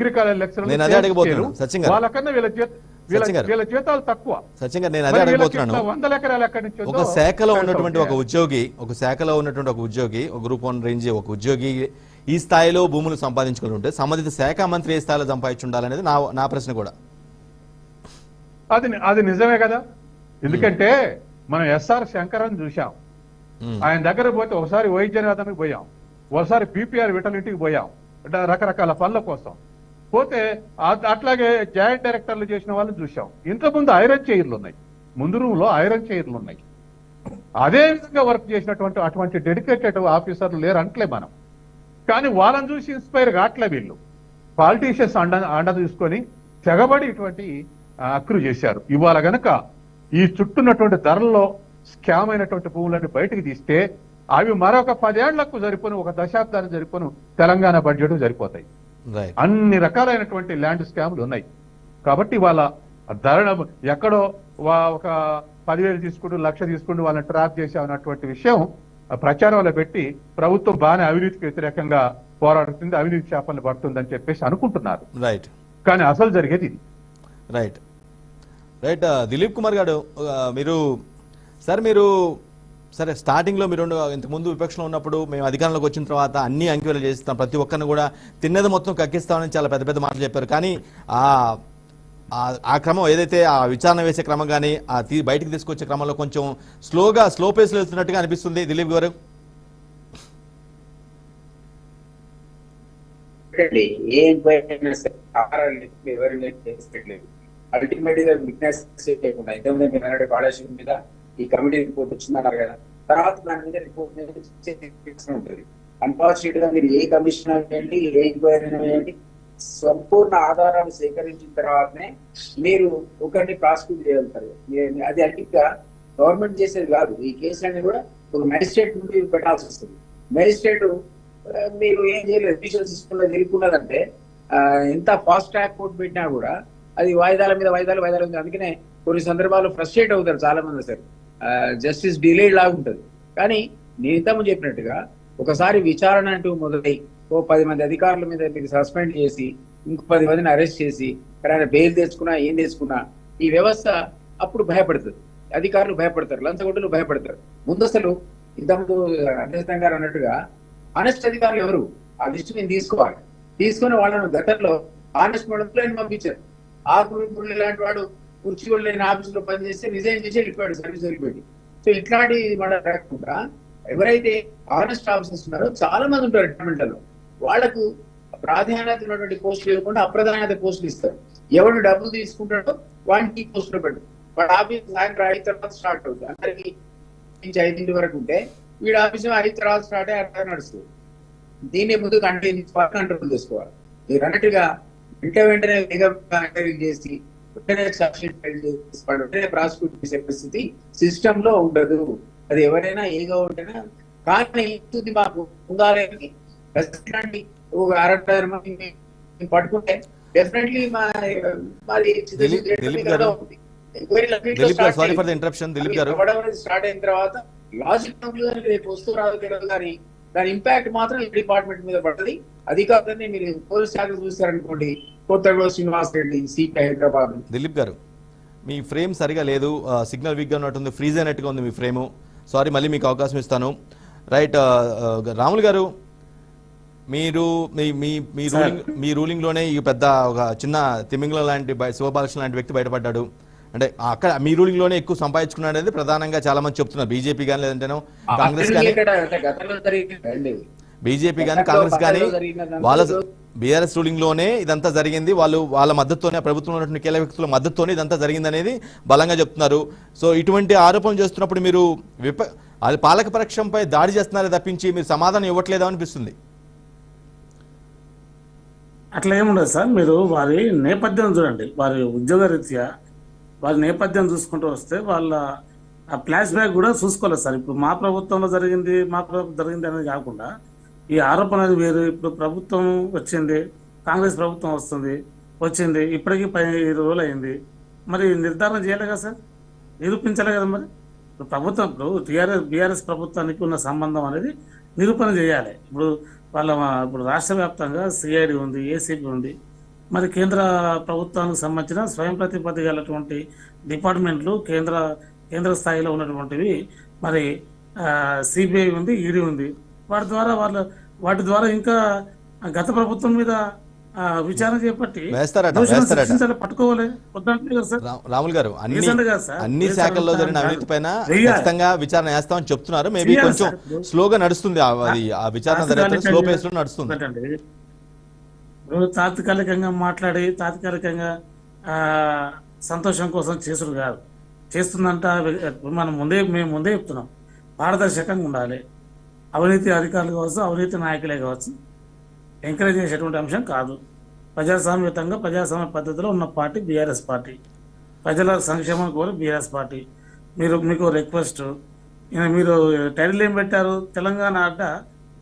Agriculture లెక్చరర్లు వాళ్ళకన్నా వీళ్ళ జీతాలు తక్కువ. నేను అదే అడగబోతున్నాను. 100 ఎకరాలు ఎక్కడి నుంచి ఒక శాఖలో ఉన్నటువంటి ఒక ఉద్యోగి ఒక గ్రూప్ 1 రేంజ్ ఒక ఉద్యోగి ఈ స్థాయిలో భూములు సంపాదించుకుంటుంటే సంబంధిత శాఖ మంత్రి ఏ స్థాయిలో సంపాదించి ఉండాలనేది నా ప్రశ్న కూడా. అది నిజమే కదా. ఎందుకంటే మనం ఎస్ఆర్ శంకరన్ చూసాం. ఆయన దగ్గర పోతే ఒకసారి వైద్యనాథానికి పోయాం, ఒకసారి పిపిఆర్ విటలిటీకి పోయాం, రకరకాల పనుల కోసం పోతే అట్లాగే జాయింట్ డైరెక్టర్లు చేసిన వాళ్ళని చూసాం. ఇంతకుముందు ఐరన్ చైర్లు ఉన్నాయి, ముందు రూమ్ లో ఐరన్ చైర్లు ఉన్నాయి. అదే విధంగా వర్క్ చేసినటువంటి అటువంటి డెడికేటెడ్ ఆఫీసర్లు లేరు అంటలే మనం. కానీ వాళ్ళని చూసి ఇన్స్పైర్ కావట్లే వీళ్ళు. పాలిటీషియన్స్ అండ తీసుకొని తెగబడి ఇటువంటి అక్రు చేశారు. ఇవాళ గనక ఈ చుట్టూన్నటువంటి ధరల్లో స్కామ్ అయినటువంటి భూములను బయటకు తీస్తే అవి మరొక 10 ఏళ్లకు సరిపోను, ఒక దశాబ్దానికి సరిపోను తెలంగాణ బడ్జెట్ సరిపోతాయి. అన్ని రకాలైనటువంటి ల్యాండ్ స్కామ్లు ఉన్నాయి. కాబట్టి వాళ్ళ ధర ఎక్కడో ఒక 10,000 తీసుకుంటూ 1,00,000 తీసుకుంటూ వాళ్ళని ట్రాప్ చేసామన్నటువంటి విషయం ప్రచారంలో పెట్టి ప్రభుత్వం బాగానే అవినీతికి వ్యతిరేకంగా పోరాడుతుంది, అవినీతి చేపలను పడుతుందని చెప్పేసి అనుకుంటున్నారు. కానీ అసలు జరిగేది ఇది. రైట్. దిలీప్ కుమార్ గారు, మీరు స్టార్టింగ్లో మీరు ఇంతకుముందు విపక్షంలో ఉన్నప్పుడు మేము అధికారంలోకి వచ్చిన తర్వాత అన్ని అంకెలు చేస్తాం, ప్రతి ఒక్కరిని కూడా తిన్నది మొత్తం కక్కిస్తామని చాలా పెద్ద పెద్ద మాటలు చెప్పారు. కానీ ఆ క్రమం ఏదైతే ఆ విచారణ వేసే క్రమం కానీ బయటికి తీసుకొచ్చే క్రమంలో కొంచెం స్లో పేస్లో వెళ్తున్నట్టుగా అనిపిస్తుంది. దిలీప్ గారు, అల్టిమేట్ గా విట్నెస్ చేయకుండా ఇంతకుముందు మీరు అన్నట్టు కాళేశ్వరం మీద ఈ కమిటీ రిపోర్ట్ వచ్చిందన్నారు కదా, తర్వాత దాని మీద రిపోర్ట్ ఉంటుంది. అన్ఫార్చునేట్ గా మీరు ఏ కమిషనర్ వేయండి, ఏ ఎంక్వైరీ వేయండి, సంపూర్ణ ఆధారాలు సేకరించిన తర్వాతనే మీరు ఒకరిని ప్రాసిక్యూట్ చేయగలుగుతారు. అది అన్నిగా గవర్నమెంట్ చేసేది కాదు. ఈ కేసులన్నీ కూడా ఒక మెజిస్ట్రేట్ నుండి పెట్టాల్సి వస్తుంది. మెజిస్ట్రేట్ మీరు ఏం చేయలేదు, జ్యుడిషియల్ సిస్టమ్ లో జరుగుతున్నదంటే ఎంత ఫాస్ట్ ట్రాక్ కోర్టు పెట్టినా కూడా అది వాయిదాల మీద వాయిదాలు ఉంది. అందుకనే కొన్ని సందర్భాల్లో ఫ్రస్ట్రేట్ అవుతారు చాలా మంది. సార్ జస్టిస్ డిలేడ్ లాగా ఉంటుంది. కానీ నేను ఇంతకు చెప్పినట్టుగా ఒకసారి విచారణ అంటూ మొదలై 10 మంది అధికారుల మీద మీరు సస్పెండ్ చేసి ఇంకో 10 మందిని అరెస్ట్ చేసి ఎక్కడైనా బెయిల్ తెచ్చుకున్నా ఏం తెచ్చుకున్నా ఈ వ్యవస్థ అప్పుడు భయపడుతుంది, అధికారులు భయపడతారు, లంచగొడ్డలు భయపడతారు. ముందు అసలు ఇంతకుముందు అధ్యక్ష గారు అన్నట్టుగా ఆనెస్ట్ అధికారులు ఎవరు ఆ లిస్టు నేను తీసుకోవాలి, తీసుకొని వాళ్ళను గతంలో ఆనెస్ట్ మోడల్ పంపించారు. ఆకులు లాంటి వాడు కుర్చీ వాళ్ళు లేని ఆఫీసులో పనిచేస్తే రిజైన్ చేసి వెళ్ళిపోయాడు, సర్వీస్ వెళ్ళిపోయి. సో ఇట్లాంటి మన రాకుండా ఎవరైతే ఆనెస్ట్ ఆఫీసర్స్ ఉన్నారో చాలా మంది ఉంటారు డిపార్ట్మెంట్లలో, వాళ్లకు ప్రాధాన్యత ఉన్నటువంటి పోస్టులు ఇవ్వకుండా అప్రధాన్యత పోస్టులు ఇస్తారు. ఎవరు డబ్బులు తీసుకుంటాడో వాడికి పోస్టులో పెట్టు. వాడు ఆఫీస్ సాయంత్రం 5 తర్వాత స్టార్ట్ అవుతుంది, అందరికి 5 వరకు ఉంటే వీడు ఆఫీస్ 5 తర్వాత స్టార్ట్ అయ్యి అర్థం నడుస్తుంది. దీన్ని ముందు కంట్రోల్ చేసుకోవాలి. మీరు అన్నట్టుగా వెంటనే ఇంటర్వ్యూ చేసి వెంటనే ప్రాసిక్యూట్ చేసే పరిస్థితి సిస్టమ్ లో ఉండదు. అది ఎవరైనా ఏగా ఉంటేనా. కానీ ఇది మాకు ఉండాలని పట్టుకుంటే డెఫినెట్లీ స్టార్ట్ అయిన తర్వాత లాజిక్ రేపు వస్తూ రాదు తెలియదు, కానీ దాని ఇంపాక్ట్ మాత్రం ఈ డిపార్ట్మెంట్ మీద పడుతుంది. అధికారులని మీరు పోలీస్ శాఖ చూస్తారనుకోండి, కొత్తగూడ శ్రీనివాస్ రెడ్డి సిపి హైదరాబాద్. దిలీప్ గారు, మీ ఫ్రేమ్ సరిగా లేదు, సిగ్నల్ వీక్గా ఉన్నట్టుంది, ఫ్రీజ్ అయినట్టుగా ఉంది మీ ఫ్రేము. సారీ, మళ్ళీ మీకు అవకాశం ఇస్తాను. రైట్. రాములు గారు, మీరు మీ రూలింగ్లోనే ఈ పెద్ద ఒక చిన్న తిమింగళ లాంటి శివబాలకృష్ణ లాంటి వ్యక్తి బయటపడ్డాడు. అంటే అక్కడ మీ రూలింగ్ లోనే ఎక్కువ సంపాదించుకున్నాడు అనేది ప్రధానంగా చాలా మంది చెప్తున్నారు. బీజేపీ కానీ లేదంటేనో కాంగ్రెస్ కానీ, బీజేపీ కానీ కాంగ్రెస్ కానీ వాళ్ళ బీఆర్ఎస్ రూలింగ్ లోనే ఇదంతా జరిగింది, వాళ్ళ మద్దతుతోనే, ప్రభుత్వంలో ఉన్నటువంటి కీలక వ్యక్తుల మద్దతుతోనే ఇదంతా జరిగింది అనేది బలంగా చెప్తున్నారు. సో ఇటువంటి ఆరోపణలు చేస్తున్నప్పుడు మీరు అది పాలక పక్షంపై దాడి చేస్తున్నారే తప్పించి మీరు సమాధానం ఇవ్వట్లేదా అనిపిస్తుంది. అట్లా ఏముండదు సార్, మీరు వారి నేపథ్యం చూడండి. వారి ఉద్యోగ రీత్యా వారి నేపథ్యం చూసుకుంటూ వస్తే వాళ్ళ ఫ్లాష్ బ్యాక్ కూడా చూసుకోలేదు సార్. ఇప్పుడు మా ప్రభుత్వంలో జరిగింది అనేది కాకుండా ఈ ఆరోపణ అనేది వేరు. ఇప్పుడు ప్రభుత్వం వచ్చింది, కాంగ్రెస్ ప్రభుత్వం వచ్చింది, ఇప్పటికీ 15 రోజులు అయింది. మరి నిర్ధారణ చేయలే కదా సార్, నిరూపించలే కదా. మరి ప్రభుత్వం ఇప్పుడు బీఆర్ఎస్ ప్రభుత్వానికి ఉన్న సంబంధం అనేది నిరూపణ చేయాలి. ఇప్పుడు రాష్ట్ర వ్యాప్తంగా సిఐడి ఉంది, ఏసీబీ ఉంది, మరి కేంద్ర ప్రభుత్వానికి సంబంధించిన స్వయం ప్రతిపత్తి గలటువంటి డిపార్ట్మెంట్లు కేంద్ర స్థాయిలో ఉన్నటువంటివి మరి సిబిఐ ఉంది, ఈడీ ఉంది. వాటి ద్వారా ఇంకా గత ప్రభుత్వం మీద విచారణ చేపట్టి పట్టుకోవాలి. రాములు గారు అన్ని శాఖల్లో జరిగిన అవినీతి పైన ఖచ్చితంగా విచారణ వేస్తామని చెప్తున్నారు. మేబీ కొంచెం స్లోగా నడుస్తుంది, ఆ విచారణ స్లో పేస్ లో నడుస్తుంది. తాత్కాలికంగా మాట్లాడి తాత్కాలికంగా సంతోషం కోసం చేసుడు కాదు. చేస్తుందంట మేము ముందే చెప్తున్నాం, పారదర్శకంగా ఉండాలి. అవినీతి అధికారులు కావచ్చు, అవినీతి నాయకులే కావచ్చు, ఎంకరేజ్ చేసేటువంటి అంశం కాదు. ప్రజాస్వామ్యతంగా ప్రజాస్వామ్య పద్ధతిలో ఉన్న పార్టీ బీఆర్ఎస్ పార్టీ, ప్రజల సంక్షేమం కోరి బీఆర్ఎస్ పార్టీ. మీకు రిక్వెస్ట్, మీరు టైటిల్ ఏం పెట్టారు? తెలంగాణ అడ్డ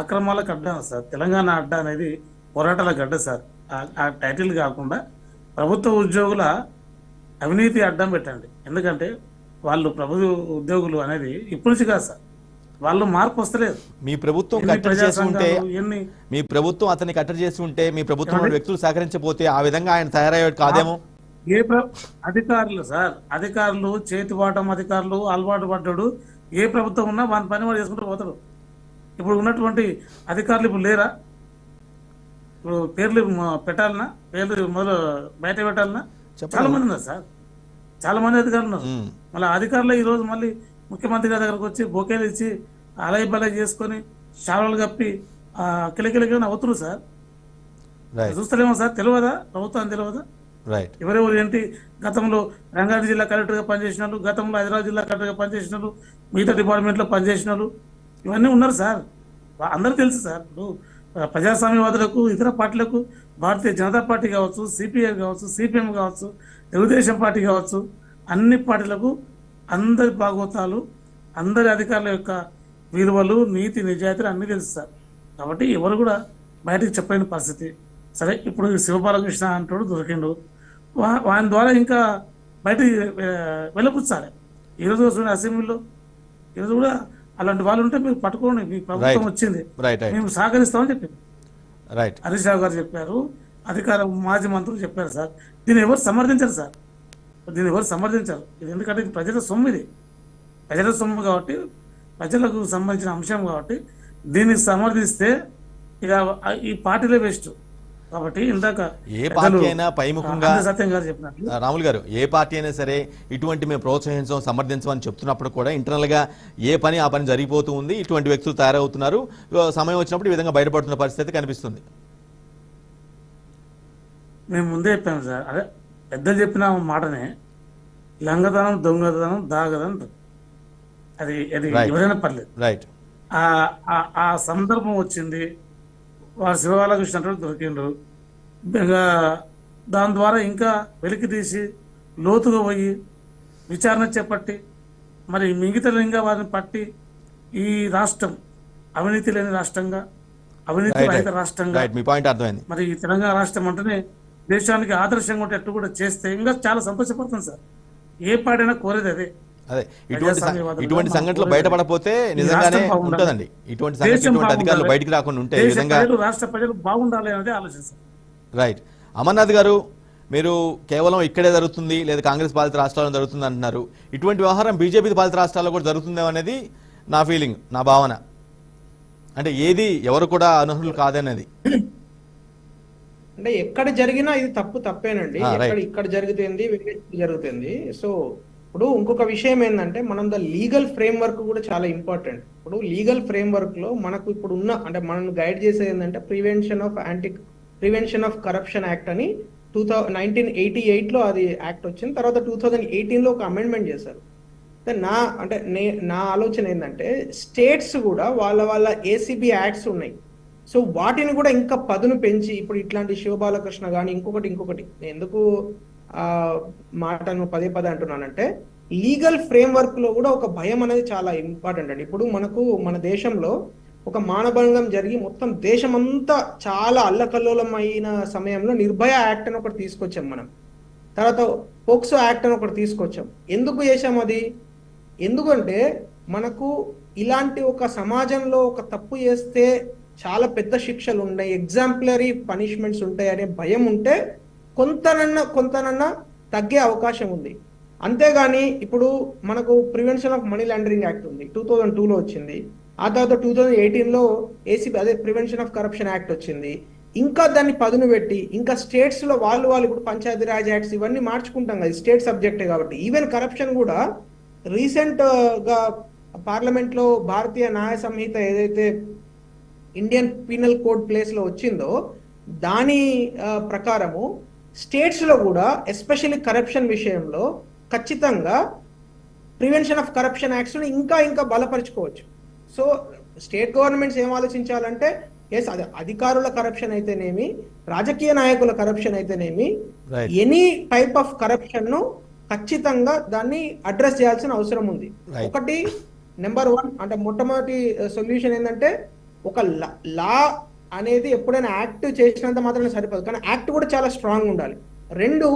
అక్రమాలకు అడ్డా సార్. తెలంగాణ అడ్డ అనేది పోరాటాల గడ్డ సార్. ఆ టైటిల్ కాకుండా ప్రభుత్వ ఉద్యోగుల అవినీతి అడ్డం పెట్టండి. ఎందుకంటే వాళ్ళు ప్రభుత్వ ఉద్యోగులు అనేది ఇప్పటి నుంచి కాదు సార్, వాళ్ళు మార్పు వస్తలేదు. మీ ప్రభుత్వం కట్టడి చేసి ఉంటే, మీ ప్రభుత్వం అతన్ని కట్టడి చేసి ఉంటే, మీ ప్రభుత్వం వ్యక్తులు సహకరించకపోతే ఆ విధంగా ఆయన తయారయ్యేది కాదేమో. అధికారులు చేతివాటం అధికారులు అలవాటు పడ్డాడు. ఏ ప్రభుత్వం ఉన్నా వాని పని వాడు చేసుకుంటూ పోతాడు. ఇప్పుడు ఉన్నటువంటి అధికారులు ఇప్పుడు లేరా? ఇప్పుడు పేర్లు పెట్టాలన్నా, పేర్లు మొదలు బయట పెట్టాలన్నా చాలా మంది ఉన్నారు సార్, చాలా మంది అధికారులు ఉన్నారు. మళ్ళీ అధికారులు ఈ రోజు మళ్ళీ ముఖ్యమంత్రి గారి దగ్గరకు వచ్చి బొకేలు ఇచ్చి అలై బలై చేసుకొని శాలలు కప్పి కిలకిలకి అవుతున్నారు సార్. చూస్తలేమో సార్? తెలియదా? ప్రభుత్వం తెలియదా? ఎవరెవరు ఏంటి? గతంలో రంగారెడ్డి జిల్లా కలెక్టర్గా పనిచేసిన వాళ్ళు, గతంలో హైదరాబాద్ జిల్లా కలెక్టర్గా పనిచేసిన వాళ్ళు, మిగతా డిపార్ట్మెంట్లో పనిచేసిన వాళ్ళు ఇవన్నీ ఉన్నారు సార్. అందరూ తెలుసు సార్. ఇప్పుడు ప్రజాస్వామ్యవాదులకు, ఇతర పార్టీలకు, భారతీయ జనతా పార్టీ కావచ్చు, సిపిఐ కావచ్చు, సిపిఎం కావచ్చు, తెలుగుదేశం పార్టీ కావచ్చు, అన్ని పార్టీలకు అందరి భాగవతాలు, అందరి అధికారుల యొక్క విలువలు, నీతి నిజాయితీలు అన్నీ తెలుసు సార్. కాబట్టి ఎవరు కూడా బయటకు చెప్పలేని పరిస్థితి. సరే, ఇప్పుడు శివబాలకృష్ణ అంటాడు దొరికిండు, వాని ద్వారా ఇంకా బయటకు వెళ్ళపుచ్చాలి. ఈరోజు అసెంబ్లీలో ఈరోజు కూడా అలాంటి వాళ్ళు ఉంటే మీరు పట్టుకోండి, మీ ప్రభుత్వం వచ్చింది, మేము సహకరిస్తామని చెప్పింది. హరీష్ రావు గారు చెప్పారు, మాజీ మంత్రులు చెప్పారు సార్. దీన్ని ఎవరు సమర్థించారు సార్? దీన్ని ఎవరు సమర్థించారు? ఇది ఎందుకంటే ఇది ప్రజల సొమ్ము, ఇది ప్రజల సొమ్ము కాబట్టి, ప్రజలకు సంబంధించిన అంశం కాబట్టి దీన్ని సమర్థిస్తే ఇక ఈ పార్టీలే వేస్ట్. కాబట్టి ఇందాక ఏ పార్టీ అయినా పైముఖంగా సత్యం గారు చెప్పినట్లు, రాములు గారు, ఏ పార్టీ అయినా సరే ఇటువంటి మేము ప్రోత్సహించం, సమర్థించమని చెప్తున్నప్పుడు కూడా ఇంటర్నల్ గా ఏ పని ఆ పని జరిగిపోతూ ఉంది. ఇటువంటి వ్యక్తులు తయారవుతున్నారు. సమయం వచ్చినప్పుడు ఈ విధంగా బయటపడుతున్న పరిస్థితి కనిపిస్తుంది. మేము ముందే చెప్పాము సార్, అదే పెద్దలు చెప్పిన మాటనే, లంగతనం, దొంగతనం, దాగదనం, అది ఎవరైనా పర్లేదు. ఆ సందర్భం వచ్చింది, వారు శివబాలకృష్ణ దొరికిండ్రు. ఇంకా దాని ద్వారా ఇంకా వెలికి తీసి లోతుగా పోయి విచారణ చేపట్టి మరి మిగతా ఇంకా వారిని పట్టి ఈ రాష్ట్రం అవినీతి లేని రాష్ట్రంగా, అవినీతి రహిత రాష్ట్రంగా, మరి ఈ తెలంగాణ రాష్ట్రం అంటేనే దేశానికి ఆదర్శంగా ఉండేట్టు కూడా చేస్తే ఇంకా చాలా సంతోషపడుతుంది సార్. ఏ పాడైనా కోరేది అదే. ఇటువంటి సంఘటనలు బయటపడపోతే నిజంగానే ఉంటుందండి. ఇటువంటి అధికారులు బయటికి రాకుండా ఉంటే రాష్ట్ర ప్రజలు బాగుండాలి అనేది ఆలోచిస్తారు. రైట్. అమర్నాథ్ గారు, మీరు కేవలం ఇక్కడే జరుగుతుంది లేదా కాంగ్రెస్ పాలిత రాష్ట్రాల్లో జరుగుతుంది అంటున్నారు. ఇటువంటి వ్యవహారం బీజేపీ పాలిత రాష్ట్రాల్లో కూడా జరుగుతుందేమో అనేది నా ఫీలింగ్, నా భావన. అంటే ఏది ఎవరు కూడా అనర్హులు కాదనేది. అంటే ఎక్కడ జరిగినా ఇది తప్పేనండి. ఇక్కడ జరుగుతుంది, జరుగుతుంది. సో ఇప్పుడు ఇంకొక విషయం ఏంటంటే, మనం లీగల్ ఫ్రేమ్ వర్క్ కూడా చాలా ఇంపార్టెంట్. ఇప్పుడు లీగల్ ఫ్రేమ్ వర్క్ లో మనకు ఇప్పుడు ఉన్న, అంటే మనం గైడ్ చేసేది ఏంటంటే ప్రివెన్షన్ ఆఫ్ కరప్షన్ యాక్ట్ అని 1988 లో అది యాక్ట్ వచ్చింది. తర్వాత 2018 లో ఒక అమెండ్మెంట్ చేశారు. నా ఆలోచన ఏంటంటే, స్టేట్స్ కూడా వాళ్ళ ఏసీబీ యాక్ట్స్ ఉన్నాయి. సో వాటిని కూడా ఇంకా పదును పెంచి, ఇప్పుడు ఇట్లాంటి శివబాలకృష్ణ కానీ ఇంకొకటి ఎందుకు మాటను పదే అంటున్నానంటే, లీగల్ ఫ్రేమ్ వర్క్ లో కూడా ఒక భయం అనేది చాలా ఇంపార్టెంట్ అండి. ఇప్పుడు మన దేశంలో ఒక మానభంగం జరిగి మొత్తం దేశమంతా చాలా అల్లకల్లోలం అయిన సమయంలో నిర్భయ యాక్ట్ అని ఒకటి తీసుకొచ్చాం మనం. తర్వాత పోక్సో యాక్ట్ అని ఒకటి తీసుకొచ్చాం. ఎందుకు చేసాం అది? ఎందుకంటే మనకు ఇలాంటి ఒక సమాజంలో ఒక తప్పు చేస్తే చాలా పెద్ద శిక్షలు ఉన్నాయి, ఎగ్జాంపులరీ పనిష్మెంట్స్ ఉంటాయి అనే భయం ఉంటే కొంతనన్నా తగ్గే అవకాశం ఉంది. అంతేగాని ఇప్పుడు మనకు prevention of money laundering act ఉంది, 2002లో వచ్చింది. ఆ తర్వాత 2018లో ఏసీబీ అదే ప్రివెన్షన్ ఆఫ్ కరప్షన్ యాక్ట్ వచ్చింది. ఇంకా దాన్ని పదును పెట్టి ఇంకా స్టేట్స్ లో వాళ్ళు ఇప్పుడు పంచాయతీ రాజ్ యాక్ట్స్ ఇవన్నీ మార్చుకుంటాం కదా, స్టేట్ సబ్జెక్టే కాబట్టి. ఈవెన్ కరప్షన్ కూడా రీసెంట్ గా పార్లమెంట్ లో భారతీయ న్యాయ సంహిత ఏదైతే ఇండియన్ పీనల్ కోడ్ ప్లేస్ లో వచ్చిందో దాని ప్రకారము స్టేట్స్ లో కూడా ఎస్పెషల్లీ కరప్షన్ విషయంలో ఖచ్చితంగా ప్రివెన్షన్ ఆఫ్ కరప్షన్ యాక్ట్స్ ఇంకా బలపరుచుకోవచ్చు. సో స్టేట్ గవర్నమెంట్స్ ఏం ఆలోచించాలంటే ఎస్ అది అధికారుల కరప్షన్ అయితేనేమి, రాజకీయ నాయకుల కరప్షన్ అయితేనేమి, ఎనీ టైప్ ఆఫ్ కరప్షన్ ను ఖచ్చితంగా దాన్ని అడ్రస్ చేయాల్సిన అవసరం ఉంది. ఒకటి నెంబర్ 1 అంటే మొట్టమొదటి సొల్యూషన్ ఏంటంటే ఒక లా అనేది ఎప్పుడైనా యాక్ట్ చేసినంత మాత్రమే సరిపోదు, కానీ యాక్ట్ కూడా చాలా స్ట్రాంగ్ ఉండాలి. 2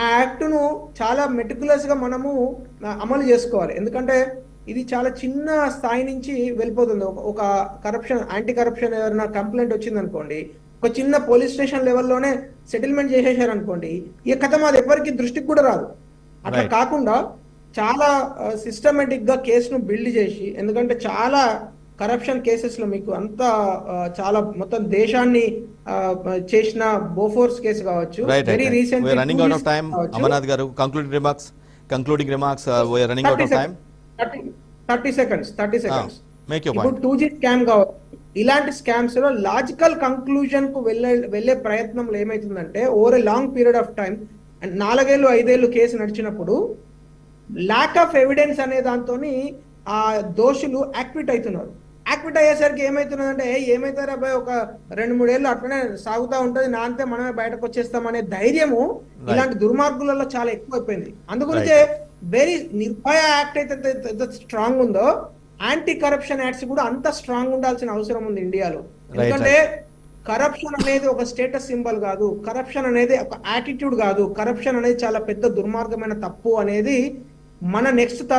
ఆ యాక్ట్ ను చాలా మెటిక్యులస్ గా మనము అమలు చేసుకోవాలి. ఎందుకంటే ఇది చాలా చిన్న స్థాయి నుంచి వెళ్ళిపోతుంది. ఒక కరప్షన్ యాంటీ కరప్షన్ ఎవరైనా కంప్లైంట్ వచ్చింది అనుకోండి, ఒక చిన్న పోలీస్ స్టేషన్ లెవెల్లోనే సెటిల్మెంట్ చేసేసారు అనుకోండి, ఈ కథ మాది ఎవరికి దృష్టికి కూడా రాదు. అట్లా కాకుండా చాలా సిస్టమేటిక్ గా కేసును బిల్డ్ చేసి, ఎందుకంటే చాలా కరప్షన్ కేసెస్ లో మీకు అంతా చాలా మొత్తం దేశాన్ని చేసిన బోఫోర్స్ కేసు కావచ్చు, very recent running out of time. Amarnath గారు concluding remarks we are running out of time. 30 seconds. Make your ఇప్పుడు point. 2G స్కామ్ కావచ్చు, ఇలాంటి స్కామ్స్ లో లాజికల్ కంక్లూజన్ కు వెళ్ళే ప్రయత్నంలో ఏమైతుందంటే over a long period of time 4 ఏళ్ళు 5 ఏళ్ళు కేసు నడిచినప్పుడు ల్యాక్ ఆఫ్ ఎవిడెన్స్ అనే దాంతో ఆ దోషులు యాక్విట్ అవుతున్నారు. యాక్విట్ అయ్యేసరికి ఏమైతున్నదంటే ఏమైతారు అబ్బాయి ఒక 2-3 ఏళ్ళు అట్లనే సాగుతూ ఉంటది, నా అంతే మనమే బయటకు వచ్చేస్తాం అనే ధైర్యము ఇలాంటి దుర్మార్గులలో చాలా ఎక్కువైపోయింది. అందుగురించే వెరీ నిర్భయ యాక్ట్ అయితే స్ట్రాంగ్ ఉందో యాంటీ కరప్షన్ యాక్ట్స్ కూడా అంత స్ట్రాంగ్ ఉండాల్సిన అవసరం ఉంది ఇండియాలో. ఎందుకంటే కరప్షన్ అనేది ఒక స్టేటస్ సింబల్ కాదు, కరప్షన్ అనేది ఒక యాటిట్యూడ్ కాదు, కరప్షన్ అనేది చాలా పెద్ద దుర్మార్గమైన తప్పు అనేది మన నెక్స్ట్ తరం